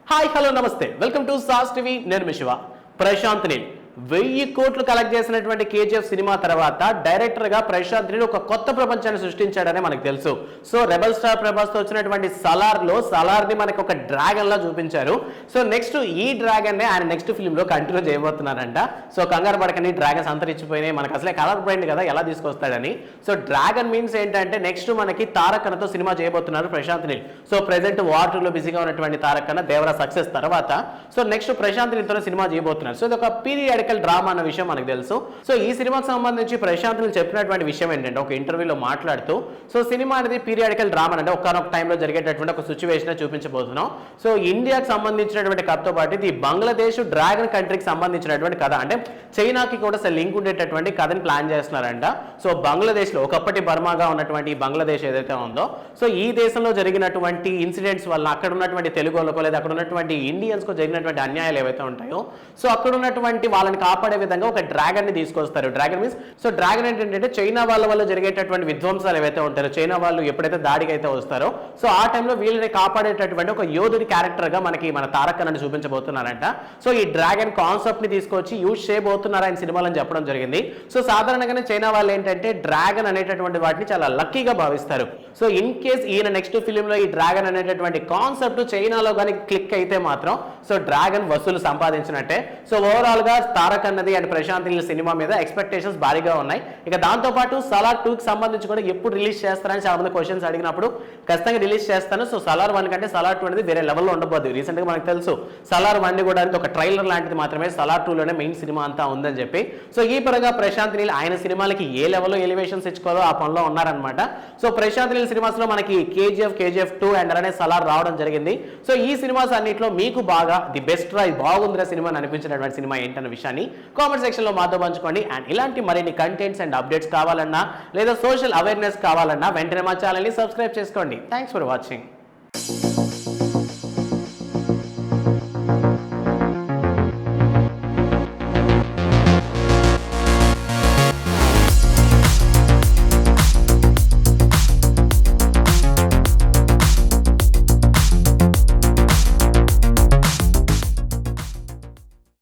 Hi hello నమస్తే welcome to sauce TV నేను మీ శివ. ప్రశాంత్ నీల్ 1000 కోట్లు కలెక్ట్ చేసినటువంటి కేజీఎఫ్ సినిమా తర్వాత డైరెక్టర్ గా ప్రశాంత్ నీల్ ఒక కొత్త ప్రపంచాన్ని సృష్టించాడని మనకు తెలుసు. సో రెబల్ స్టార్ ప్రభాస్ తో వచ్చినటువంటి సలార్ ని మనకి ఒక డ్రాగన్ లా చూపించారు. సో నెక్స్ట్ ఈ డ్రాగన్ నే ఆయన నెక్స్ట్ ఫిల్మ్ లో కంటిన్యూ చేయబోతున్నారంట. సో కంగారు పడకని డ్రాగన్స్ అంతరించిపోయినాయి, మనకు అసలే కలర్ బ్రైండ్ కదా ఎలా తీసుకొస్తాడని. సో డ్రాగన్ మీన్స్ ఏంటంటే నెక్స్ట్ మనకి తారకనతో సినిమా చేయబోతున్నారు Prashanth Neel. So present war 2 లో బిజీగా ఉన్నటువంటి తారకన దేవరా సక్సెస్ తర్వాత సో నెక్స్ట్ ప్రశాంత్ నీల్ తో సినిమా చేయబోతున్నారు. సో ఇది ఒక పీరియడ్ డ్రామా అన్న విషయం మనకు తెలుసు. సో ఈ సినిమాకి సంబంధించి ప్రశాంత్ నీల్ చెప్పినటువంటి విషయం ఏంటంటే ఒక ఇంటర్వ్యూలో మాట్లాడుతూ సో సినిమా అనేది పీరియాడికల్ డ్రామా అంటే ఒకనొక టైంలో జరిగేటటువంటి ఒక సిచ్యువేషన్ చూపించబోతున్నాం. సో ఇండియాకి సంబంధించినటువంటి కథతో పాటు ఇది బంగ్లాదేశ్ డ్రాగన్ కంట్రీకి సంబంధించినటువంటి కథ, అంటే చైనాకి కూడా లింక్ ఉండేటటువంటి కథని ప్లాన్ చేస్తున్నారంట. సో బంగ్లాదేశ్ లో ఒకప్పటి బర్మాగా ఉన్నటువంటి బంగ్లాదేశ్ ఏదైతే ఉందో సో ఈ దేశంలో జరిగినటువంటి ఇన్సిడెంట్స్ వల్ల అక్కడ ఉన్నటువంటి తెలుగు వాళ్ళకో లేదా అక్కడ ఉన్నటువంటి ఇండియన్స్ కు జరిగినటువంటి అన్యాయాలు ఏవైతే ఉంటాయో సో అక్కడ ఉన్నటువంటి వాళ్ళని కాపాడే విధంగా ఒక డ్రాగన్ ని తీసుకొస్తారు. డ్రాగన్ మీన్స్ సో డ్రాగన్ ఏంటంటే చైనా వాళ్ళ వల్ల జరిగేటటువంటి విధ్వంసాలు ఏవైతే ఉంటారో చైనా వాళ్ళు ఎప్పుడైతే దాడికి అయితే వస్తారో సో ఆ టైంలో వీళ్ళని కాపాడేటటువంటి ఒక యోధుడి క్యారెక్టర్ గా మనకి మన తారక్ అని చూపించబోతున్నారంట. సో ఈ డ్రాగన్ కాన్సెప్ట్ ని తీసుకొచ్చి యూజ్ చేయబోతున్నారు ఆయన సినిమాలో చెప్పడం జరిగింది. సో సాధారణంగానే చైనా వాళ్ళు ఏంటంటే డ్రాగన్ అనేటటువంటి వాటిని చాలా లక్కీగా భావిస్తారు. సో ఇన్ కేస్ ఈయన నెక్స్ట్ ఫిలిం లో ఈ డ్రాగన్ అనేటటువంటి కాన్సెప్ట్ చైనాలో కానీ క్లిక్ అయితే మాత్రం సో డ్రాగన్ వసూలు సంపాదించినట్టే. సో ఓవరాల్ గా తారక్ అన్నది అండ్ ప్రశాంత్ నీల్ సినిమా మీద ఎక్స్పెక్టేషన్స్ భారీగా ఉన్నాయి. ఇక దాంతో పాటు సలార్ 2 కి సంబంధించి కూడా ఎప్పుడు రిలీజ్ చేస్తారని చాలా మంది క్వశ్చన్స్ అడిగినప్పుడు ఖచ్చితంగా రిలీజ్ చేస్తాను. సో సలార్ 1 కంటే సలార్ 2 అనేది వేరే లెవెల్లో ఉండబోద్ది. రీసెంట్ గా మనకు తెలుసు సలార్ 1 కూడా ఒక ట్రైలర్ లాంటిది మాత్రమే, సలార్ 2 లోనే మెయిన్ సినిమా అంతా ఉందని చెప్పి. సో ఈ పరంగా ప్రశాంత్ నీల్ ఆయన సినిమాలకి ఏ లెవెల్లో ఎలివేషన్స్ ఇచ్చుకోవాలో ఆ పనిలో ఉన్నారనమాట. సో ప్రశాంత్ నీల్ సినిమాస్ లో మనకి కేజీఎఫ్ 2 అండ్ అలానే సలార్ రావడం జరిగింది. సో ఈ సినిమాస్ అన్నింటిలో మీకు బాగా ది బెస్ట్ రా బాగుందిరా సినిమా అనిపించినటువంటి సినిమా ఏంటన్న విషయాన్ని కామెంట్ సెక్షన్ లో మాతో పంచుకోండి. అండ్ ఇలాంటి మరిన్ని కంటెంట్స్ అండ్ అప్డేట్స్ కావాలన్నా లేదా సోషల్ అవేర్నెస్ కావాలన్నా వెంటనే మా ఛానల్ ని సబ్స్క్రైబ్ చేసుకోండి. Thanks for watching.